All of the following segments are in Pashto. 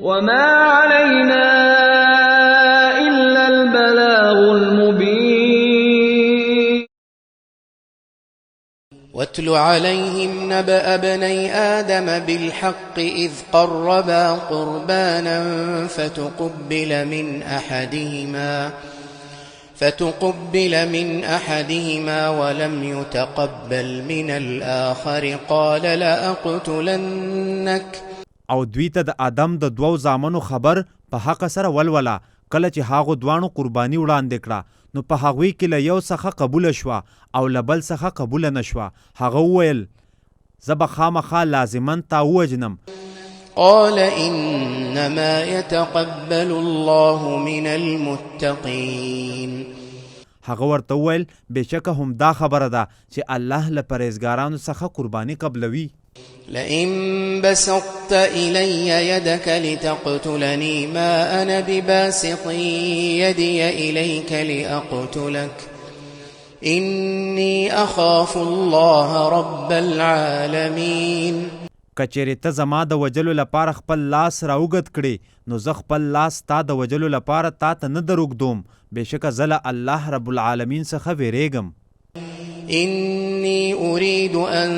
وما علينا إلا البلاغ المبين واتل عليهم نبأ بني آدم بالحق إذ قربا قربانا فتقبل من أحدهما ولم يتقبل من الآخر قال لأقتلنك. او دوی ته د آدم د دوو زامنو خبر په حق سره ولوله. کله چې هغو دوانو قرباني وړاندې کړه نو په هغوی کې له یو څخه قبوله شوه او له بل څخه قبوله نه شوه. هغه وویل زه به خامخا لازما تا ووجنم. قال إنما يتقبل الله من المتقين. هغه ورته وویل بېشکه هم دا خبره ده چې الله له پرهیزګارانو څخه قرباني قبلوي. لئن بسطت إلي يدك لتقتلني ما أنا بباسط يدي إليك لأقتلك إني أخاف الله رب العالمين. کچېرې ته زما د وجلو لپاره خپل لاس راوګد کړې نو زه خپل لاس تا د وجلو لپاره تا ته نه دروږدوم. بېشکه زه له الله رب العالمین څخه ویرېږم. إني أريد أن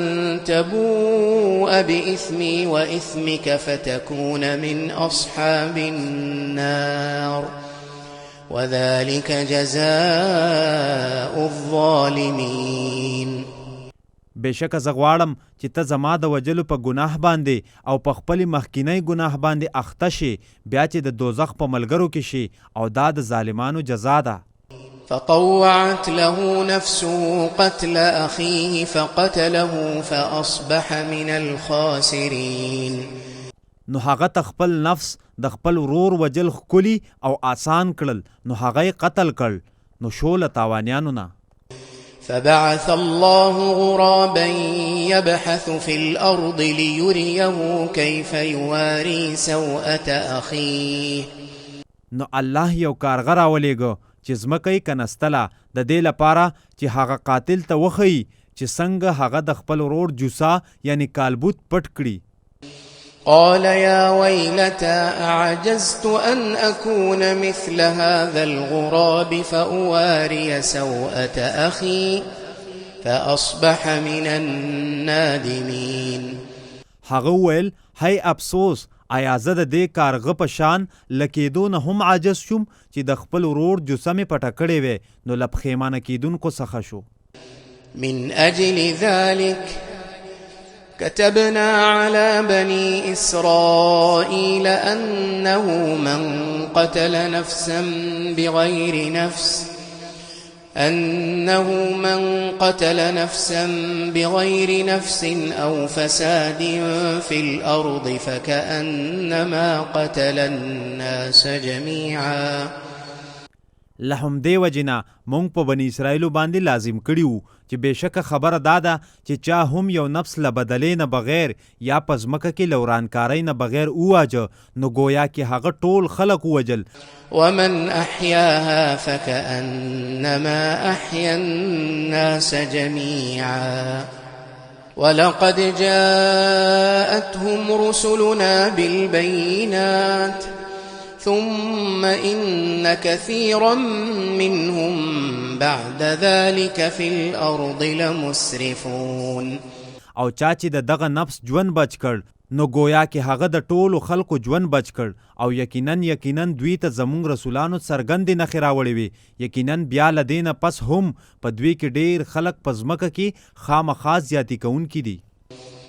تبوء بإثمي وإثمك فتكون من أصحاب النار وذلك جزاء الظالمين. بېشکه زه غواړم چې ته زما د وجلو په ګناه باندې او په خپلې مخکینی ګناه باندې اخته شي بیا چې د دوزخ په ملګرو کې شي او دا د ظالمانو جزا ده. فطوعت له نفسه قتل أخيه فقتله فأصبح من الخاسرين. نو هغه ته خپل نفس د خپل ورور وجل ښکلي او آسان کړل نو هغه یې قتل کړ نو شو له تاوانیانو نه. فبعث الله غرابا يبحث في الأرض ليريه كيف يواري سوءة أخيه. نو الله یو کارغه راولېږه چې ځمکه یې کنستله د دې لپاره چې هغه قاتل ته وښیي چې څنګه هغه د خپل ورور جوسا یعنی کالبوت پټ کړي. قال يا ويلتى أعجزت أن أكون مثل هذا الغراب فأواري سوءة أخي فأصبح من النادمين. هغه وویل هی افسوس آیا زه د دې کارغه په شان له کېدو نه هم عاجز شوم چې د خپل ورور جوسه مې پټه کړې وې نو له پښیمانه کېدونکو څخه شو. من أجل ذلك كتبنا على بني إسرائيل أنه من قتل نفسا بغير نفس أو فساد في الأرض فكأنما قتل الناس جميعا. لهم دې وجنه مونږ په بني اسرائیلو باندې لازم کړي وو چې بېشکه خبره دا ده چې چا هم یو نفس له بدلې نه بغیر یا په ځمکه کې له ورانکارۍ نه بغیر وواجه نو گویا کې هغه ټول خلق ووجل. ومن أحياها فكأنما أحيا الناس جميعا ولقد جاءتهم رسلنا بالبينات ثم إن كثيرا منهم بعد ذلك في الأرض لمسرفون. او چا چې د دغه نفس ژوند بچ کړ نو گویا کې هغه د ټولو خلکو ژوند بچ کړ او یقینا دوی ته زموږ رسولانو څرګندې نښې راوړې وې. یقینا بیا له دې نه پس هم په دوی کې ډېر خلک په ځمکه کې خامخا زیاتي کوونکي دي.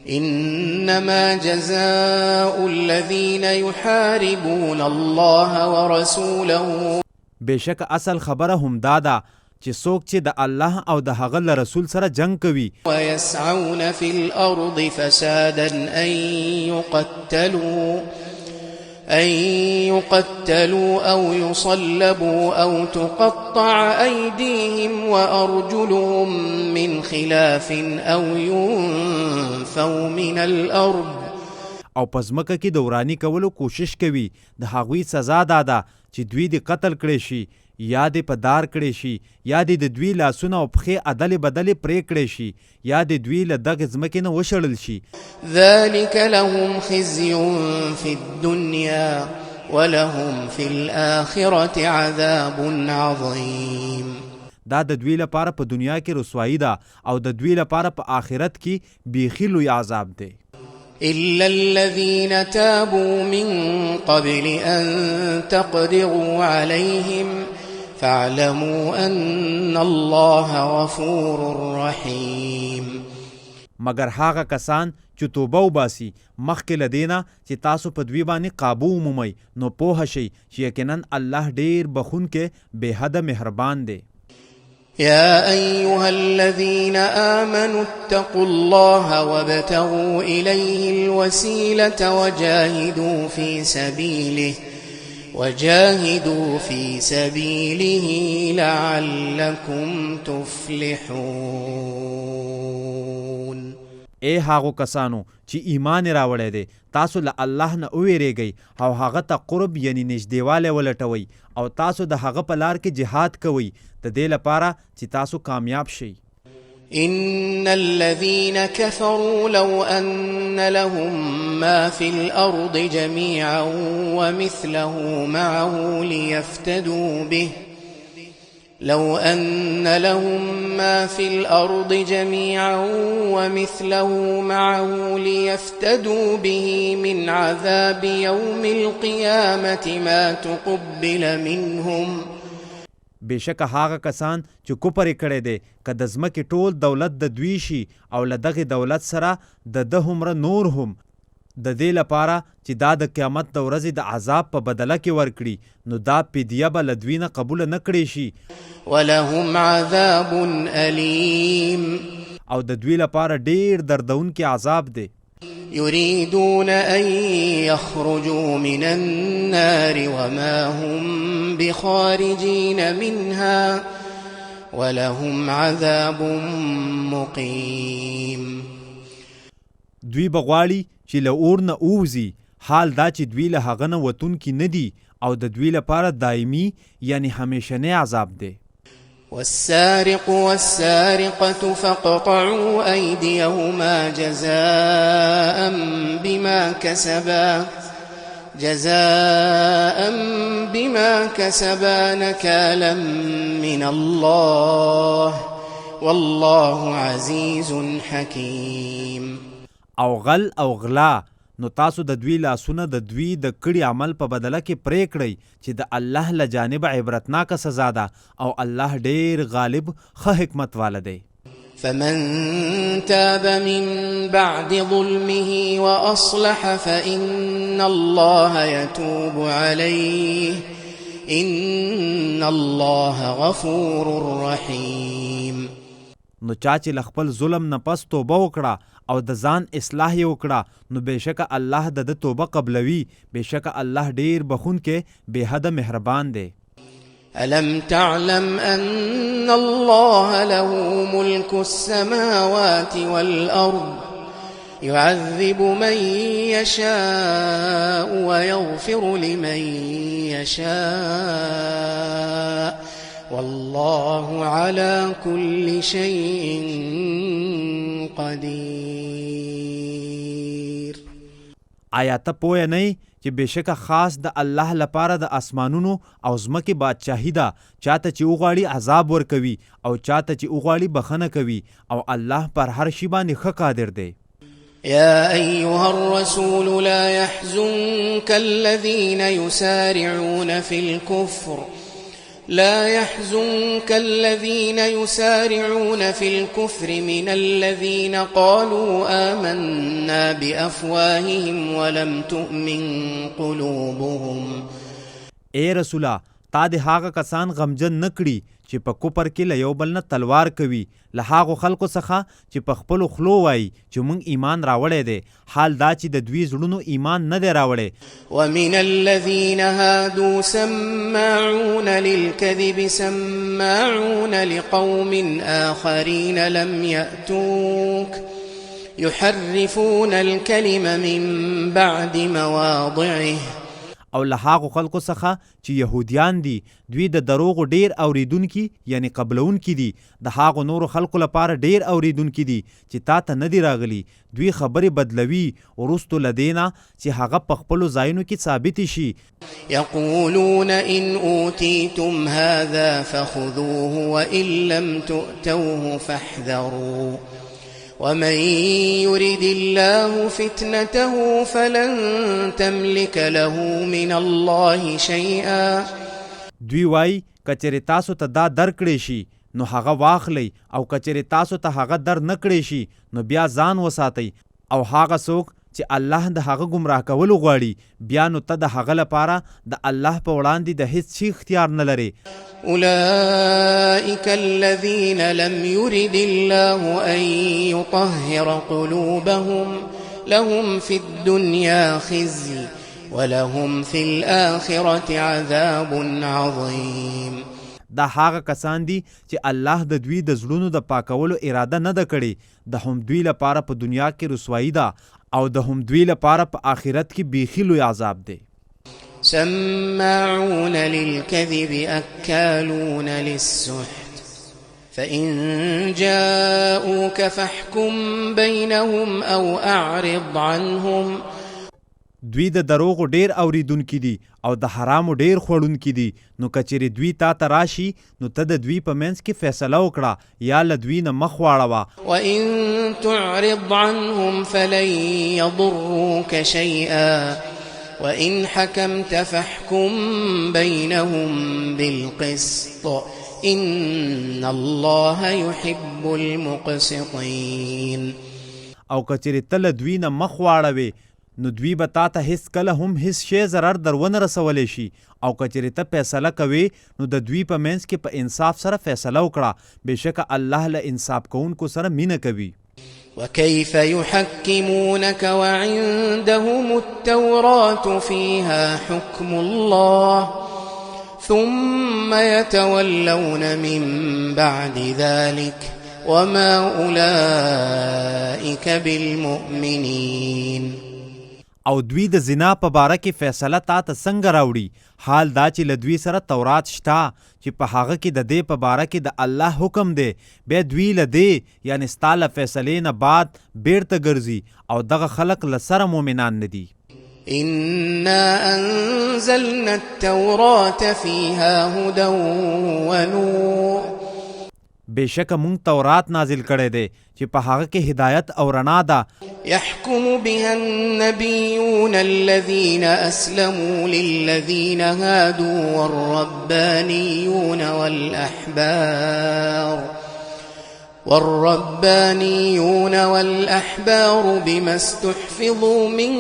إنما جزاء الذين يحاربون الله ورسوله. بېشک اصل خبره هم دا ده چې څوک چې د الله او د هغه له رسول سره جنگ کوي ويسعون في الأرض فسادا أن يقتلوا أو يصلبوا أو تقطع أيديهم وأرجلهم من خلاف أو ينفوا من الأرض. او په ځمکه کې د وراني کولو کوشش کوي د هغوی سزا دا ده چې دوی د قتل کړی شي یا دې په دار کړی شي، یا دې د دوی لاسونه او پښې عدلې بدلې پرې کړی شي، یا دې دوی له دغې ځمکې نه وشړل شي. ذلك لهم خزي في الدنيا ولهم في الآخرة عذاب عظيم. دا د دوی لپاره په دنیا کې رسوایی ده او د دوی لپاره په آخرت کې بیخي لوی عذاب دی. إلا الذين تابوا من قبل أن تقدروا عليهم فاعلموا أن الله غفور رحيم. مگر هغه کسان چې توبه وباسي مخکې له دې نه چې تاسو په دوی باندې قابو ومومئ، نو پوه شئ چې یقینا الله ډېر بخونکی بېحده مهربان دی. يا أيها الذين آمنوا اتقوا الله وابتغوا إليه الوسيلة وجاهدوا في سبيله لعلكم تفلحون. اے هاغو کسانو چې ایمان راوړی دی، تاسو له الله نه وویریږئ او هغه ته قرب یعنی نږدېوالی ولټوئ او تاسو د هغه په لار کې جهاد کوئ د دې لپاره چې تاسو کامیاب شئ. إن الذين كفروا لو أن لهم ما في الأرض جميعا ومثله معه ليفتدوا به لو أن لهم ما في الأرض جميعا ومثله معه ليفتدوا به من عذاب يوم القيامة ما تقبل منهم. بېشکه هغه کسان چې کفر یې کړی دی که د ځمکې ټول دولت د دوی شي او له دغې دولت سره د ده هومره نور هم د دې لپاره چې دا د قیامت د ورځې د عذاب په بدله کې ورکړي، نو دا فدیه به له دوی نه قبوله نه کړی شي. ولهم عذاب أليم. او د دوی لپاره ډېر دردونکی عذاب دی. يريدون أن يخرجوا من النار وما هم بخارجين منها ولهم عذاب مقيم. دوی بغواړي چې له اور نه ووځي، حال دا چې دوی له هغه نه وتونکي نه دي او د دوی لپاره دایمي یعنی همیشنی عذاب دی. والسارق والسارقة فاقطعوا أيديهما جزاء بما كسبا نكالا من الله والله عزيز حكيم. او غل او غلا نو تاسو د دوی لاسونه د دوی د کړي عمل په بدله کې پرې کړئ چې د الله له جانبه عبرتناکه سزا ده او الله ډېر غالب ښه حکمت واله دی. فمن تاب من بعد ظلمه وأصلح فإن الله يتوب عليه إن الله غفور رحيم. نو چا چې له خپل ظلم نه پس توبه وکړه او د ځان اصلاح یې وکړه، نو بېشکه الله د ده توبه قبلوي. بېشکه الله ډېر بخونکی بېحده مهربان دی. ألم تعلم أن الله له ملك السماوات والأرض يعذب من يشاء ويغفر لمن يشاء والله على كل شيء قدير. آیا ته پوه نه چې بېشکه خاص د الله لپاره د اسمانونو او ځمکې بادشاهي ده، چاته چې وغواړي عذاب ورکوي او چاته چې وغواړي بخښنه کوي او الله پر هر شي باندې ښه قادر دی. يا أيها الرسول لا يحزنك الذين يسارعون في الكفر من الذين قالوا آمنا بأفواههم ولم تؤمن قلوبهم. اے رسولا، تا د هغه کسان غمجن نه کړي چې په کفر کې له یو بل نه تلوار کوي، له هغو خلکو څخه چې په خپلو خلو وایي چې موږ ایمان راوړی دی، حال دا چې د دوی زړونو ایمان نه دی راوړی. ومن الذين هادوا سماعون للكذب سماعون لقوم آخرين لم يأتوك يحرفون الكلم من بعد مواضعه. او له هغو خلکو څخه چې یهودیان دي دوی د دروغو ډیر اوریدونکي یعنی قبلونکي دي د هغو نورو خلکو لپاره ډیر اوریدونکي دي چې تا ته نه دي راغلي دوی خبرې بدلوي وروستو له دې نه چې هغه په خپلو ځایونو کې ثابتې شي يقولون إن أوتيتم هذا فخذوه وإن لم تؤتوه فاحذروا ومن يرد الله فتنته فلن تملك له من الله شيئا دوی وای کچری تاسو ته دا درکړې شي نو هغه واخلئ او کچری تاسو ته هغه در نه کړې شي نو بیا ځان وساتئ او هغه څوک چې الله د هغه گمراه کولو غواړي بیا نو ته د هغه لپاره د الله په وړاندې د هیڅ شي اختیار نه لري أولئك الذين لم يرد الله أن يطهر قلوبهم لهم في الدنيا خزي ولهم في الآخرة عذاب عظيم دا هغه کسان دي چې الله د دوی د زړونو د پاکولو اراده نه ده کړې د هم دوی لپاره په دنیا کې رسوایی ده او د هم دوی لپاره په آخرت کې بیخي لوی عذاب دی سماعون للكذب أكالون للسحت فإن جاءوك فاحكم بينهم أو أعرض عنهم دوی د دروغو ډیر اوریدونکي دي او د حرامو ډیر خوړونکي دي نو کچېرې دوی تا ته راشي نو ته د دوی په منځ کې فیصله وکړه یا له دوی نه مخ واړوه وإن تعرض عنهم فلن يضروك شيئا وإن حكمت فاحكم بينهم بالقسط إن الله يحب المقسطين او کچېرې ته له دوی نه مخ واړوې نو دوی به تا ته هیڅ کله هم هیڅ شی ضرر در ونه رسولی شي او کچېرې ته فیصله کوې نو د دوی په منځ کې په انصاف سره فیصله وکړه بېشکه الله له انصاف کوونکو سره مینه کوي وكيف يحكمونك وعندهم التوراة فيها حكم الله ثم يتولون من بعد ذلك وما أولئك بالمؤمنين او دوی د زنا په باره کې فیصله تا ته څنګه راوړي حال دا چې له دوی سره تورات شته چې په هغه کې د دې په باره کې د الله حکم دی بیا دوی له دې یعنی ستا له فیصلې نه بعد بیرته ګرځي او دغه خلق له سره مؤمنان نه دي إنا أنزلنا التوراة فيها هدى ونور بېشکه مونږ تورات نازل کړی دی چې په هغه کې هدایت او رڼا ده يحكم بها النبيون الذين أسلموا للذين هادوا والربانيون والأحبار بما استحفظوا من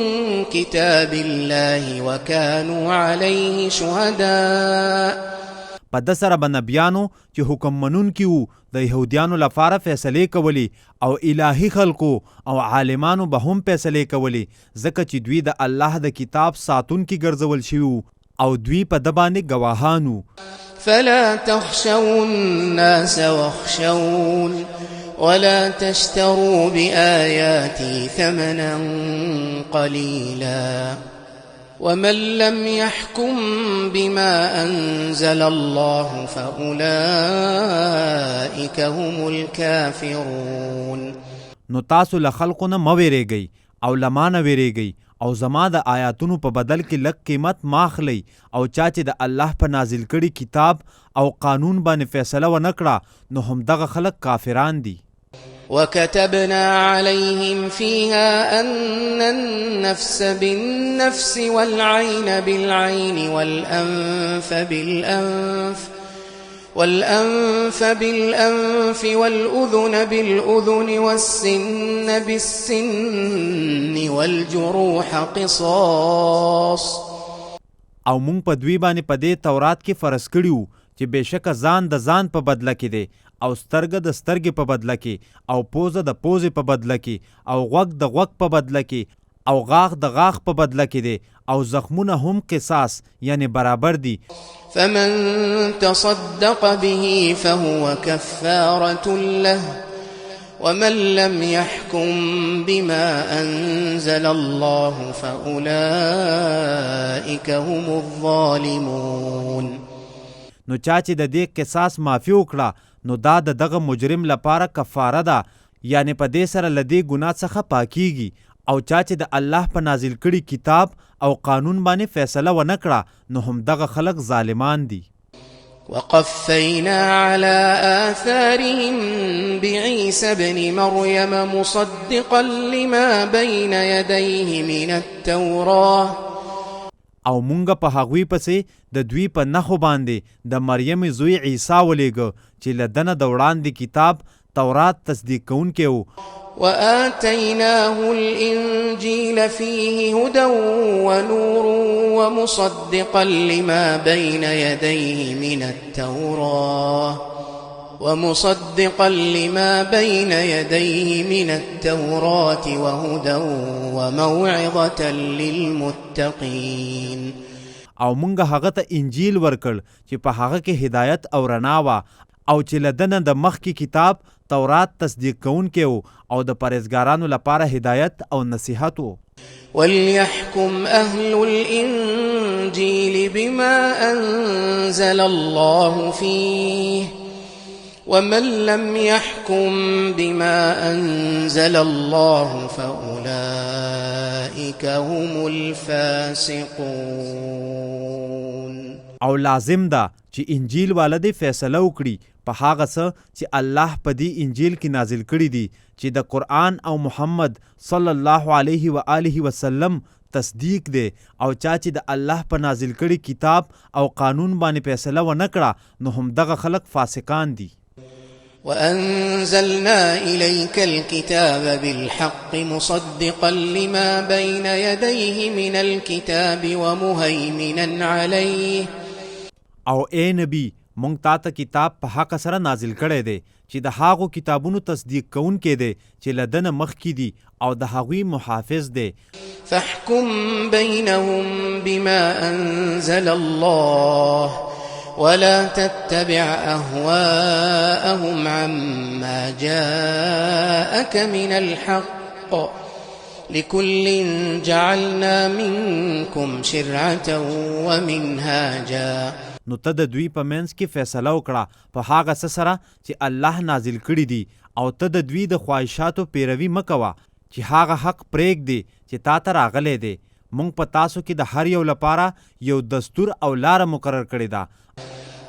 كتاب الله وكانوا عليه شهداء په ده سره به نبیانو چې حکم منونکي وو د یهودیانو لپاره فیصلې کولې او الهي خلکو او عالمانو به هم فیصلې کولې ځکه چې دوی د الله د کتاب ساتونکي ګرځول شوي وو او دوی په ده باندې ګواهان وو فلا تخشوا الناس واخشون ولا تشتروا بآياتي ثمنا قليلا ومن لم يحكم بما أنزل الله فأولئك هم الكافرون نو تاسو له خلقو نه مه ویریږئ او له ما نه ویریږئ او زما د آیاتونو په بدل کې لږ قیمت ماخلی او چا چې د الله په نازل کړي کتاب او قانون باندې فیصله ونه کړه نو همدغه خلق کافران دي وكتبنا عليهم فيها أن النفس بالنفس والعين بالعين والأنف بالأنف والأذن بالأذن والسن بالسن والجروح قصاص او مونږ په دوی باندې په دې تورات کې فرض کړي وو چې بېشکه ځان د ځان په بدله کې دی او سترګه د سترګې په بدله کې او پوزه د پوزې په بدله کې او غوږ د غوږ په بدله کې او غاښ د غاښ په بدله کې دی او زخمونه هم قصاص یعنی برابر دي فمن تصدق به فهو كفارة له ومن لم يحكم بما أنزل الله فأولئك هم الظالمون. نو چا چې د دې قصاص معافي وکړه نو دا د دغه مجرم لپاره کفاره ده، یعنی په دې سره له دې ګناه څخه پاکیږي. او چا چې د الله په نازل کړي کتاب او قانون باندې فیصله ونه کړه نو هم دغه خلق ظالمان دي. وقفينا على آثارهم بعيسى ابن مريم مصدقا لما بين يديه من التوراة. او مونږ په هغوی پسې د دوی په نښو باندې د مریم زوی عیسی ولیږه چې له دنه د وړاندې کتاب تورات تصدیق کوونکی و. وآتيناه الإنجيل فيه هدى ونور ومصدقا لما بين يديه من التوراة وهدى وموعظة للمتقين. او مونږ هغه ته انجیل ورکړ چې په هغه کې هدایت او رڼا وه او چې له دنه د مخکې کتاب تورات تصدیق کوونکی و او د پرهیزګارانو لپاره هدایت او نصیحت و. وليحكم أهل الإنجيل بما أنزل الله فيه ومن لم يحكم بما أنزل الله فأولئك هم الفاسقون. او لازم ده چې انجیل والده فیصله وکړي په هغه څه چې الله په دې انجیل کې نازل کړي دي چې د قرآن او محمد صلی الله علیه و آله وسلم تصدیق دی. او چا چې د الله په نازل کړي کتاب او قانون باندې فیصله ونه کړه نو هم دغه خلق فاسقان دي. وأنزلنا إليك الكتاب بالحق مصدقا لما بين يديه من الكتاب ومهيمنا عليه. او اے نبی مونږ تا ته کتاب په حق سره نازل کړی دی چې د هغو کتابونو تصدیق کوونکی دی چې له دنه مخکې دي او د هغوی محافظ دی. فاحكم بينهم بما أنزل الله ولا تتبع أهواءهم عما جاءك من الحق لكل جعلنا منكم شرعة ومنهاجا. نو ته د دوی په منځ کې فیصله وکړه په هغه څه سره چې الله نازل کړي دي او ته د دوی د خواهشاتو پیروي مه کوه چې هغه حق پرېږدې چې تا ته راغلی دی. موږ په تاسو کې د هر یو لپاره یو دستور او لاره مقرر کړې ده.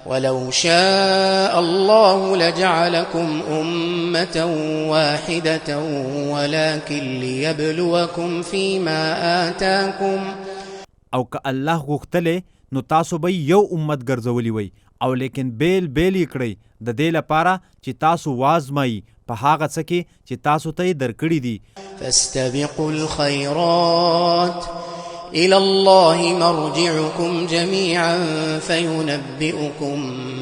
ولو شاء الله لجعلكم أمة واحدة ولكن ليبلوكم فيما آتاكم. او که الله غوښتلی نو تاسو به یو امت ګرځولی وی او لیکن بیل بیل یې کړئ د دې لپاره چې تاسو وازمایي په هغه څه کې چې تاسو ته یې درکړي دي. فاستبقوا الخيرات إلى الله مرجعكم جميعا فينبئكم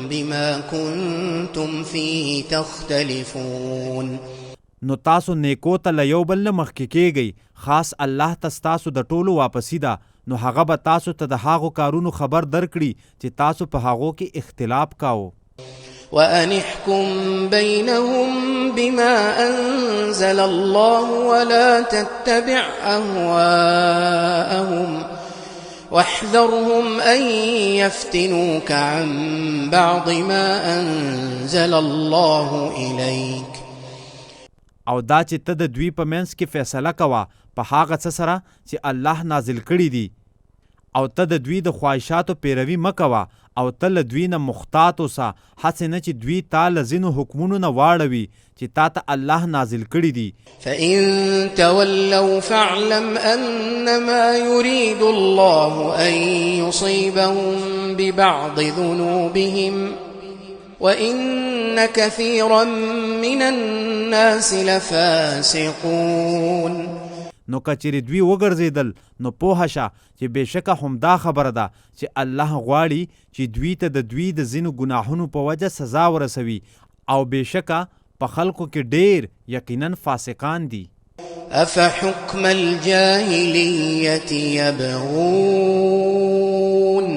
بما كنتم فيه تختلفون. نو تاسو نیکو ته له یو بل نه مخکې کیږئ، خاص الله ته ستاسو د ټولو واپسی ده. نو هغه به تاسو ته د هغو کارونو خبر درکړي چې تاسو په هغو کې اختلاف کاوه. وأن احكم بينهم بما أنزل الله ولا تتبع أهواءهم واحذرهم أن يفتنوك عن بعض ما أنزل الله إليك. او دا چې ته د دوی په منځ کې فیصله کوه په هغه څه سره چې الله نازل کړي دي او ته د دوی د خواهشاتو پیروي مه کوه او ته له دوی نه محتاط اوسه، هسې نه چې دوی تا له ځینو حکمونو نه واړوي چې تا ته الله نازل کړي دي. فإن تولوا فاعلم أنما يريد الله أن يصيبهم ببعض ذنوبهم وإن كثيرا من الناس لفاسقون. نو کچېرې دوی وګرځېدل نو پوهه شه چې بېشکه همدا خبره ده چې الله غواړي چې دوی ته د دوی د ځینو ګناهونو په وجه سزا ورسوي او بېشکه په خلکو کې ډېر یقینا فاسقان دي. أفحكم الجاهلية يبغون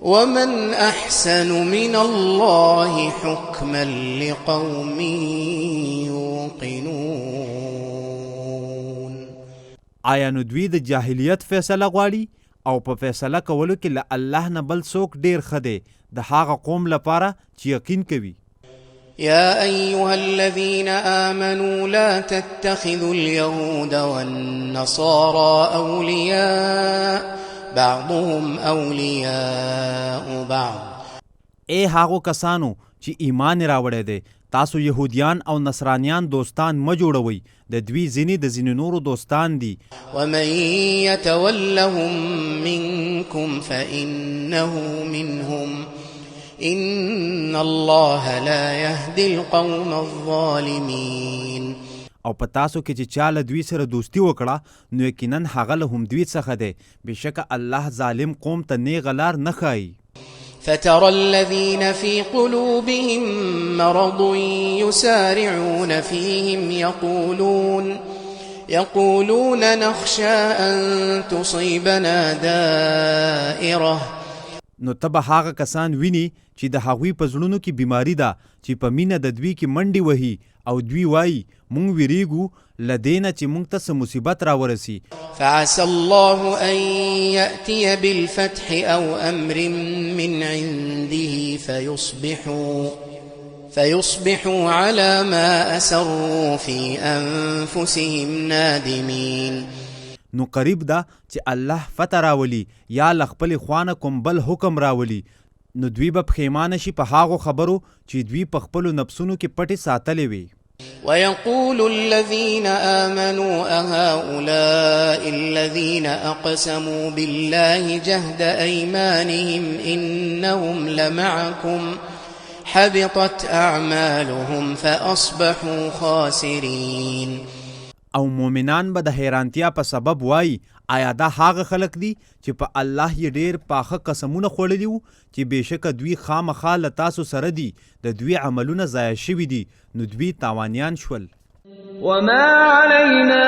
ومن أحسن من الله حكما لقوم يوقنون. آیا نو دوی د جاهلیت فیصله غواړي او په فیصله کولو کې له الله نه بل څوک ډیر ښه دی د هغه قوم لپاره چې یقین کوي. يا أيها الذين آمنوا لا تتخذوا اليهود والنصارى أولياء بعضهم أولياء بعض. ای هغو کسانو چې ایمان راوړی دی، تاسو یهودیان او نصرانیان دوستان مه جوړوئ، د دوی ځینې د ځینې نورو دوستان دي. ومن يتولهم منكم فإنه منهم إن الله لا يهدي القوم الظالمين. او په تاسو کې چې چا له دوی سره دوستی وکړه نو یقینا هغه له هم دوی څخه دی، بېشکه الله ظالم قوم ته نیغه لار نه ښایي. فترى الذين في قلوبهم مرض يسارعون فيهم يقولون نخشى أن تصيبنا دائرة. نو ته به هغه کسان ویني چې د هغوی په زړونو کې بیماری ده چې په مینه د دوی کې منډې وهي او دوی وایي مونږ ویریږو له دې نه چې مونږ ته څه مصیبت راورسي. فعسى الله أن يأتي بالفتح أو أمر من عنده فيصبحوا على ما أسروا في أنفسهم نادمين. نو قریب ده چې الله فتح راولي یا له خپلې خوانه کوم بل حکم راولي، نو دوی به پښیمانه شي په هغو خبرو چې دوی په خپلو نفسونو کې پټې ساتلې وي. ويقول الذين آمنوا أهؤلاء الذين أقسموا بالله جهد أيمانهم إنهم لمعكم حبطت أعمالهم فأصبحوا خاسرين. او مومنان به د حیرانتیا په سبب وایي آیا دا هغه خلک دي چې په الله یې ډیر پاخه قسمونه خوړلي وو چې بېشکه دوی خامخا له تاسو سره دي، د دوی عملونه ضایع شوي دي، نو دوی تاوانیان شول. وما علينا